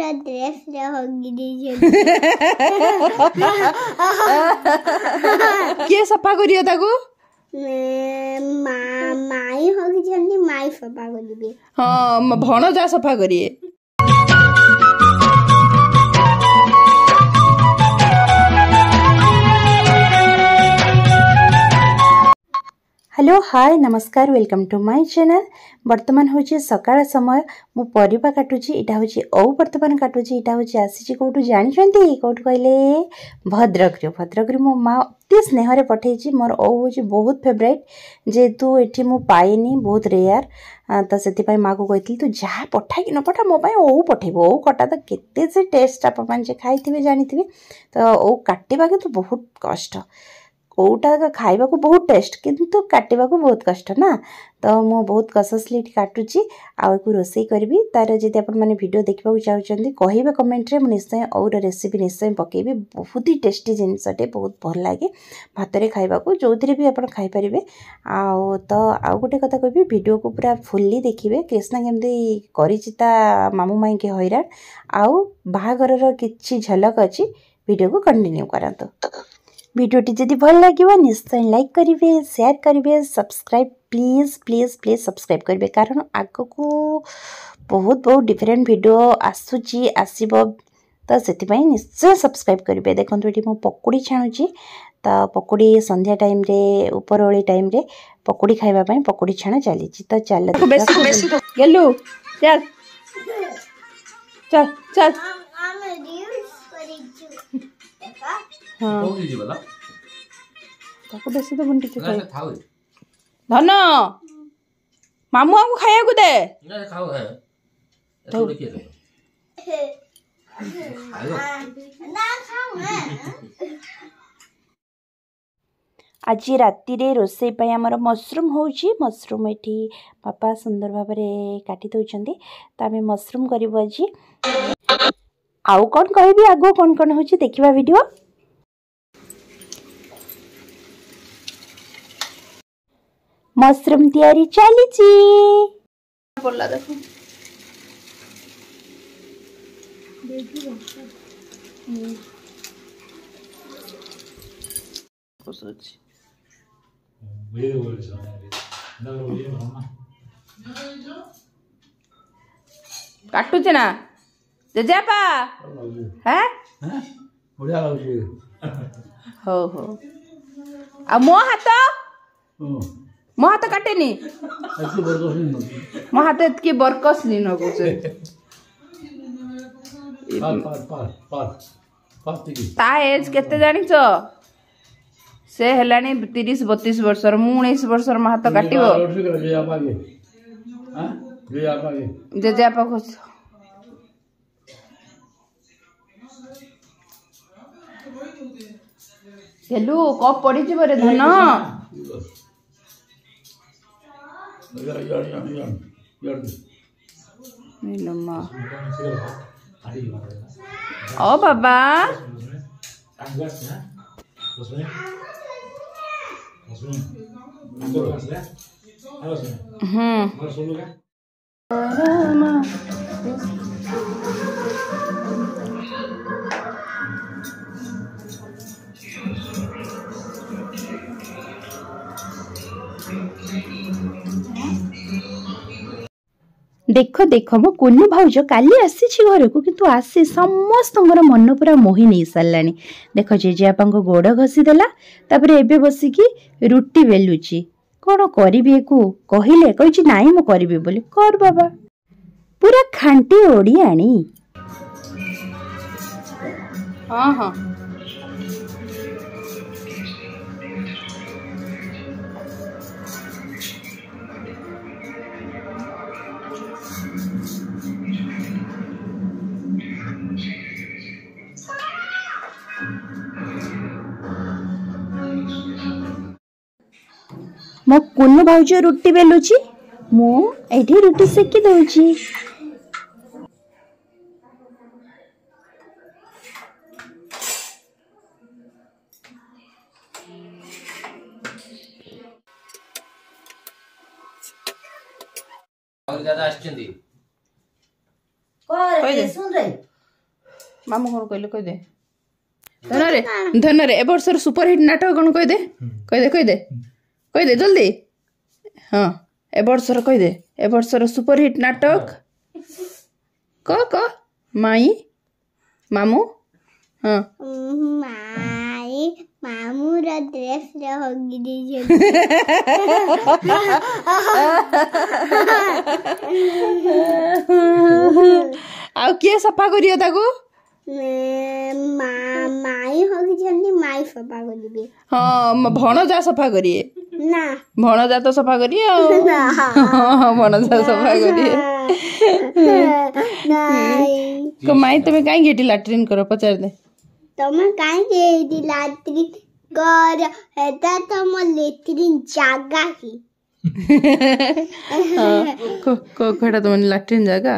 पूरा ड्रेस होगी किए सफा करियो ताकू माई होगी जल्दी माई सफा करिए हाँ भणजा सफा करिए। हेलो हाय नमस्कार वेलकम टू माय चैनल। बर्तमान हूँ सकाळ समय मु परिबा काटुची इटा हूँ औ बर्तमान काटुची इटा हूँ आसी कौटू जानते कौटू कहले भद्रक मो माँ अति स्नेह पठे मोर औ हूँ बहुत फेवरेट जेहेतु एठी मु पाएनी बहुत रेयर तो से माँ को कही तू जहाँ पठा कि न पठा मो औ पठेबू औ कटा तो केते से टेस्ट आप खाई जानी तो औ काटिबा के तो बहुत कष्ट ओटा खाइबा को बहुत टेस्ट किंतु काटिबा को बहुत कष्ट ना तो मु बहुत कससली काटुची आउ को रोसई करबी तार जदि आपण माने वीडियो देखबा को चाहउचंदी कहिबे कमेंट रे मु निश्चय और रेसिपी निश्चय पकेबी बहुत ही टेस्टी जिनसटे बहुत भल लागे भात रे खाइबा को जोथरे भी आपण खाइ परिबे आउ तो आउ गोटे कथा कहबी वीडियो को पूरा फुल्ली देखिबे कृष्णा केमदी करिचिता मामू माई के हैरान आउ बाहागर रो किछि झलक अछि वीडियो को कंटिन्यू करंतु। वीडियोटी जदि भल लगे निश्चय लाइक करेंगे शेयर करेंगे subscribe please please please subscribe करेंगे कारण आग को बहुत डिफरेंट वीडियो आसूची आसीबो तो से निश्चय सब्सक्राइब करेंगे। देखो ये मु पकोड़ी छाणुची तो पकोड़ी संध्या टाइम रे ऊपर ओली टाइम रे पकोड़ी खाइबा पई पकोड़ी छाणा चली तो चल बेसी गेलु चल चल चल हाँ ताको बेसी तो बंटी के खाए धन मामू हमको खाया को दे ना खाओ है तो देखिए ना खाओ है आज राति रे रोसई पई हमर मशरूम होउची मशरूम एठी पापा सुंदर भाव रे काटी दउचंदी त हम मशरूम करबो आज आउ कोन कहबी आगो कोन होउची देखिबा वीडियो। मशरूम तैयारी चलीची बोला देखो काटुचे ना जेजेपा हैं बढ़िया लाଗୁଛି हो हो आ मो हाथ मो हाथ काटेनी मो हाथ एतकी बरकस नी नगो से ता एज केते जानि छ से हेलानी 30-32 वर्षर मु 19 वर्षर मो हाथ काटिबो जे आपा को हेलो कप पड़ी जे बरे धन ओ बाबा देख देख मो कुन्नू भाउज काली आसी घर को किंतु आसी समस्त मन पूरा मोहि नहीं सारा देख जेजेपा गोड़ घसीदेला तापर एबे बसिकी रुटी बेलुची कौन करी को कहले कही नाई मु करी बोली कर बाबा पूरा खांटी ओडियाणी। हाँ हाँ मो कुन्नू भाउज रुटी बेलुची मु एठी रुटी सेकी दउची। और दादा आछंदी कोरे सुन रे मामू कौन कहले कह दे धनरे धनरे ए वर्षर सुपर हिट नाटक कौन कह दे कह दे जल्दी हाँ ए वर्षर कह दे ए वर्षर सुपर हिट नाटक क माई मामू हाँ माई मामू रा ड्रेस रे हगी दे आ किए सफा करियो ताको माई हगी जल्दी माई सफा कर दिबे हाँ भणजा सफा करिए ना भणजा तो सफा करिए भणजा सफा करिए नहीं को माई तुम्हें काई गेटी लैट्रिन करो पचार दे तमे काई गेटी लैट्रिन कर हेता तम लैट्रिन जागा की को खड़ा तुम लैट्रिन जागा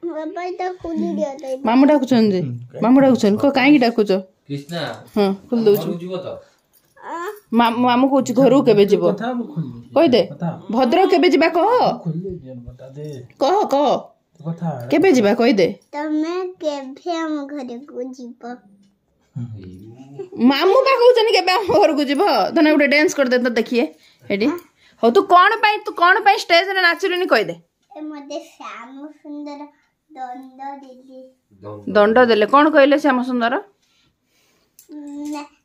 बाबा तो खुली दिया तो मामू डाकुछन जे मामू डाकुछन को काई डाकुछ कृष्णा हां खुल दउ जीव तो मामू कहूँ घर केबे जीव कह दे भद्रक केबे जीवा कह केबे जीवा कह दे तमे केभे हम घर को जीव मामू बा कहउछन केबे हम घर को जीव तने गुटे डांस कर दे तो देखिए हेडी हो तू कौन पाई स्टेज रे नाचुरनी कह दे ए मते श्याम सुंदर दंड देली दंड देले कौन कहले श्याम सुंदर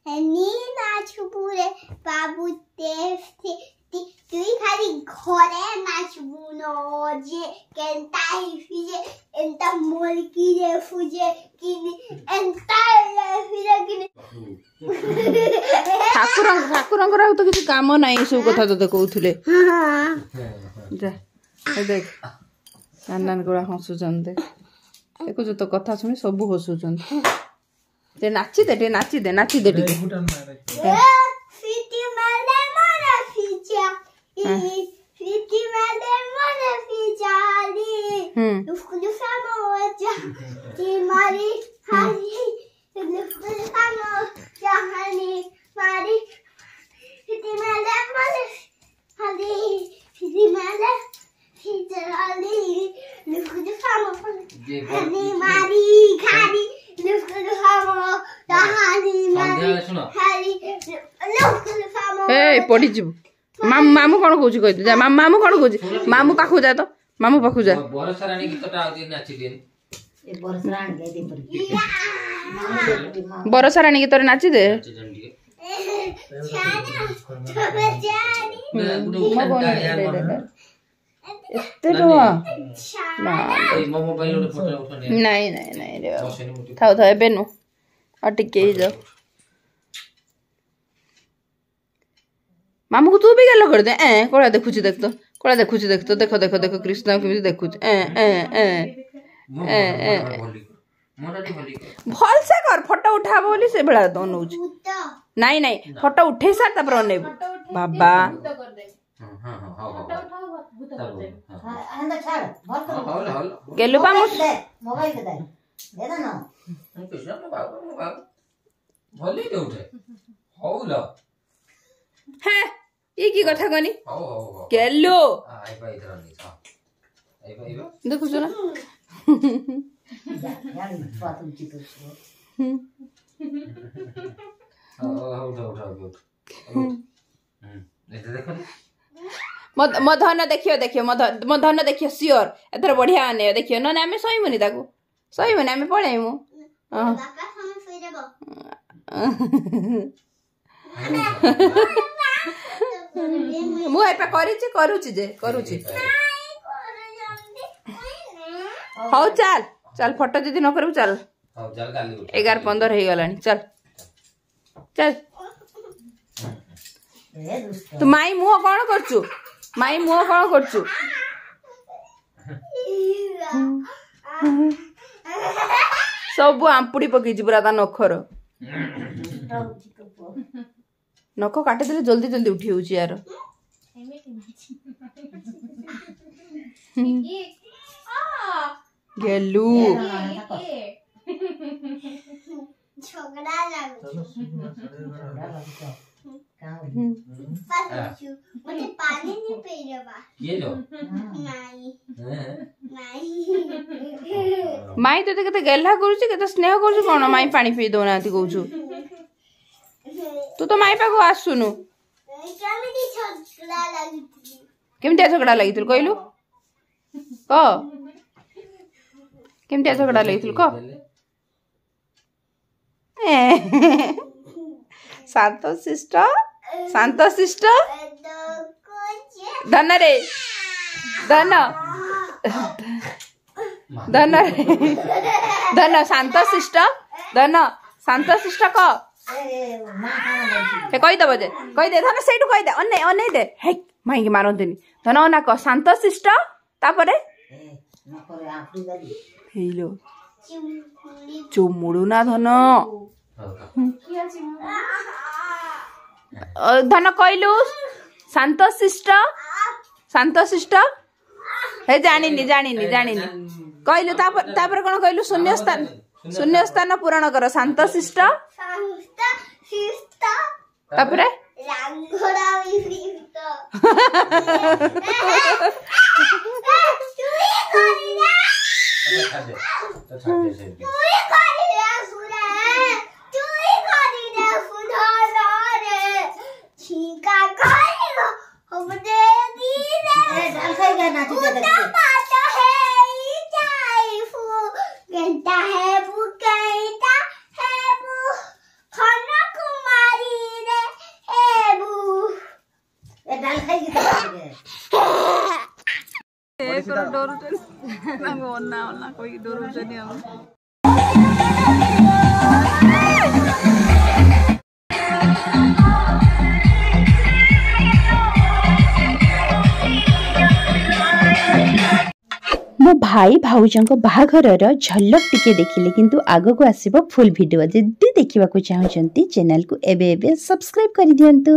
नी नाचबुरे बाबू तेफ्ती तुई खाली घरे नाचबु न जे केंताई फिजे एंता मोलकी रे फुजे किनी एंता फिरे किनी ठाकुर तो किसी काम नहीं सब कथा तो कहउथले जा ए देख नानान गोड़ा हसुचन देख देखो जो तो कथा सुनी सब हसुचन ते नाची दे टिके फिटी माले मोरा फिजा फिटी माले मोरा फिजाली उसको सामोजा की मारी हारी उसको सामोजा हानी मारी फिटी माले मोरा हारी फिटी माले फिजाली उसको सामोजा हानी मारी खारी ए पड़ी जीव मामू कौन कहूँ कह दे मामू कौन कहूँ मामू पाखु जा तो मामू पाखु जा बरसा रानी गीत नाची दे नहीं रे थाओ एबे नु और टिके ही जाओ मामू को तू भी गल कर दे कोड़ा देखुची देख तो देखो कृष्ण के देखु भल से कर फोटो उठाबो बोली से बेला दोनों नहीं फोटो उठे सार तापर अनेब बाबा गेलु पा मोबाइल के दे दे ना भली दे उठे होउला है ये की कथा कनी गेलु आई भाई इधर नहीं था आई भाई देखु सुना यार बात उचित उठा ऐसे देखो मो धन देखियो मो धन देखियो सियोर एथर बढ़िया आने देखियो न आमे सहीमुनी ताकू सहीमुनी आमे पळाइमु बापा हम फेरबो मु एपे करूची हौ चल फोटो दीदी न करू चल 11:15 हो गलानी चल तू माई मुह कौन करचु सब आंपुड़ी पकई पूरा ता नखर नख काटी देले जल्दी उठी होची यार गेलू झगड़ा लागो मुझे पानी नहीं पी रहा ये लो नहीं माई तो केते गेला करूची केते स्नेह करूची कोन माई पानी पी दो नाती कहूछु तू तो माई पाखु आसुनु केमतिया झगड़ा लागितुल कहलु क केमतिया झगड़ा लागितुल क शांत शिष्ट धन रे धन धन धन शांत शिष्ट क कही दब जे कही दे धन सेठू कही दे अने अने दे हे माई के मारंतनी धन अना क शांत शिष्ट तापरे हेलो चुमुड़ू ना धन धन कहलु शांत शिष्ट हे जानिनी कहलु तापर कोन कहलु शून्य स्थान पूरण कर शांत शिष्ट तापरे मो भाई भाउजों बाहाघर झलक टिके देखिले किंतु आगो को आसीबो फुल वीडियो जदि देखिबा को चाहउचंती चैनल को एबे सब्सक्राइब करि दियंतु।